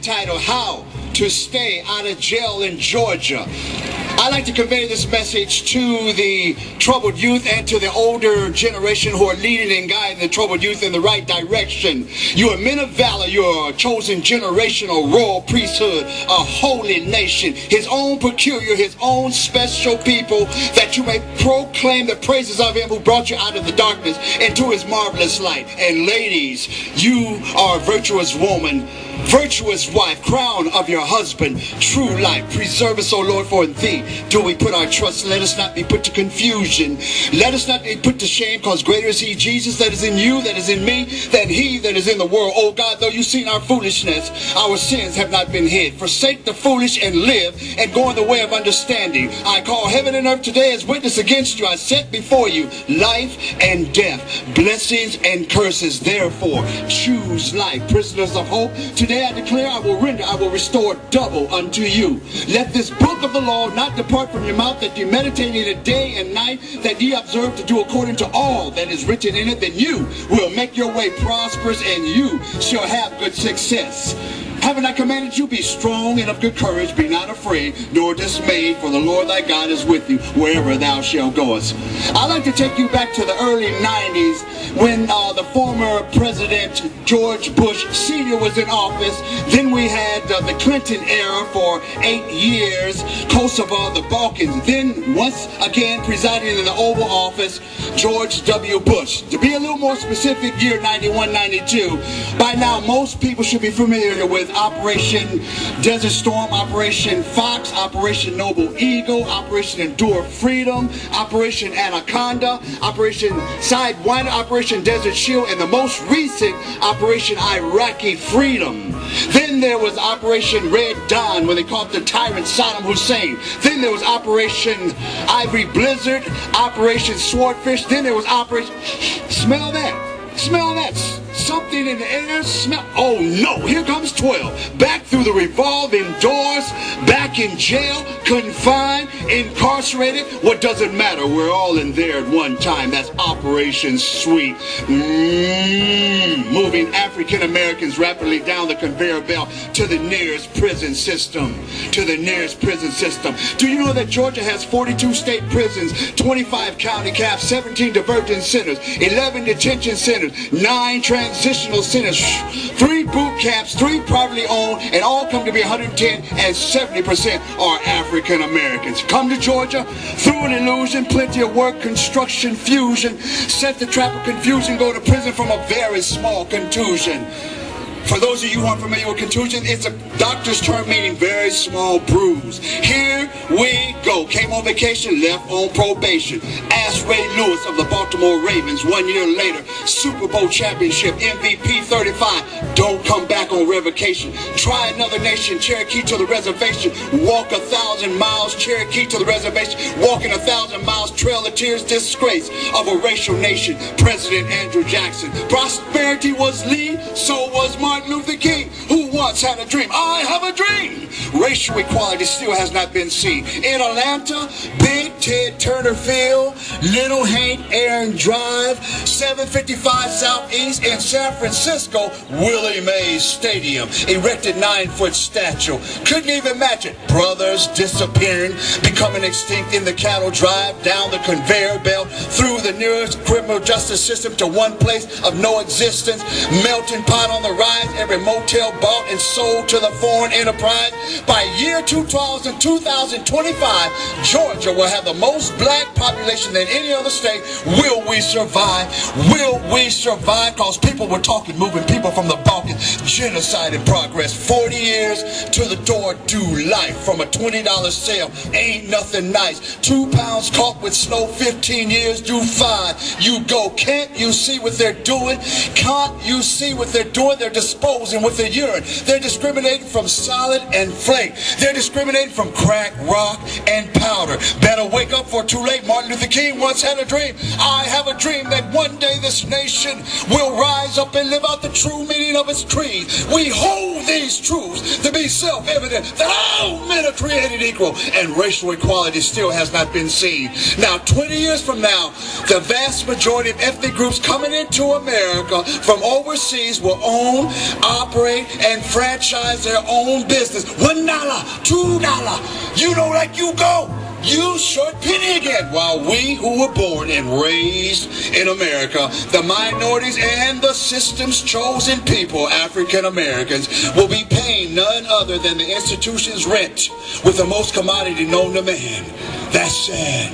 titled How to Stay Out of Jail in Georgia. I like to convey this message to the troubled youth and to the older generation who are leading and guiding the troubled youth in the right direction. You are men of valor. You are a chosen generational royal priesthood, a holy nation, his own peculiar, his own special people, that you may proclaim the praises of him who brought you out of the darkness into his marvelous light. And ladies, you are a virtuous woman, virtuous wife, crown of your husband, true life. Preserve us, O Lord, for in thee do we put our trust. Let us not be put to confusion. Let us not be put to shame, because greater is he, Jesus, that is in you, that is in me, than he that is in the world. O God, though you've seen our foolishness, our sins have not been hid. Forsake the foolish and live, and go in the way of understanding. I call heaven and earth today as witness against you. I set before you life and death, blessings and curses. Therefore, choose life. Prisoners of hope, today I declare I will render, I will restore double unto you. Let this book of the law not depart from your mouth, that you meditate in it day and night, that ye observe to do according to all that is written in it. Then you will make your way prosperous, and you shall have good success. Haven't I commanded you? Be strong and of good courage. Be not afraid, nor dismayed, for the Lord thy God is with you wherever thou shalt goest. I'd like to take you back to the early 90s when the former President George Bush Sr. was in office. Then we had the Clinton era for 8 years, Kosovo, the Balkans. Then once again presiding in the Oval Office, George W. Bush. To be a little more specific, year 91-92. By now, most people should be familiar with Operation Desert Storm, Operation Fox, Operation Noble Eagle, Operation Endure Freedom, Operation Anaconda, Operation Sidewinder, Operation Desert Shield, and the most recent Operation Iraqi Freedom. Then there was Operation Red Dawn, when they caught the tyrant Saddam Hussein. Then there was Operation Ivory Blizzard, Operation Swordfish. Then there was Operation... Smell that. Smell that. Something in the air, smell. Oh no, here comes 12. Back through the revolving doors, back in jail, confined, incarcerated. What does it matter? We're all in there at one time. That's Operation Sweet. Moving African Americans rapidly down the conveyor belt to the nearest prison system. To the nearest prison system. Do you know that Georgia has 42 state prisons, 25 county caps, 17 diversion centers, 11 detention centers, 9 transitional centers, 3 boot camps, 3 privately owned, and all come to be 110, and 70% are African Americans. Come to Georgia through an illusion, plenty of work, construction, fusion, set the trap of confusion, go to prison from a very small contusion. For those of you who aren't familiar with contusion, it's a doctor's term meaning very small bruise. Here we go. Came on vacation, left on probation. Ask Ray Lewis of the Baltimore Ravens 1 year later. Super Bowl championship, MVP 35. Don't come back on revocation. Try another nation, Cherokee to the reservation. Walk 1,000 miles, Cherokee to the reservation. Walking 1,000 miles, Trail of Tears, disgrace of a racial nation. President Andrew Jackson. Prosperity was Lee, so was Martin Luther King, who once had a dream. I have a dream. Racial equality still has not been seen. In Atlanta, Big Ted Turner Field, Little Hank Aaron Drive, 755 Southeast. In San Francisco, Willie Mays Stadium, erected 9-foot statue. Couldn't even match it. Brothers disappearing, becoming extinct in the cattle drive, down the conveyor belt, through the nearest criminal justice system to one place of no existence. Melting pot on the rise, every motel bought and sold to the foreign enterprise. By year 2025, Georgia will have the most black population than any other state. Will we survive? Will we survive? Because people were talking, moving people from the Balkans. Genocide in progress. 40 years to the door, do life from a $20 sale. Ain't nothing nice. 2 pounds caught with snow, 15 years, do 5. You go. Can't you see what they're doing? Can't you see what they're doing? They're disposing with their urine. They're discriminating from solid and flake. They're discriminating from crack, rock, and powder. Better wake up, for too late. Martin Luther King once had a dream. I have a dream that one day this nation will rise up and live out the true meaning of its creed. We hold these truths to be self-evident that all men are created equal and racial equality still has not been seen. Now, 20 years from now, the vast majority of ethnic groups coming into America from overseas will own, operate, and franchise their own business. $1, $2. You don't like you go. You short penny again, while we who were born and raised in America, the minorities and the system's chosen people, African Americans, will be paying none other than the institution's rent with the most commodity known to man. That's sad.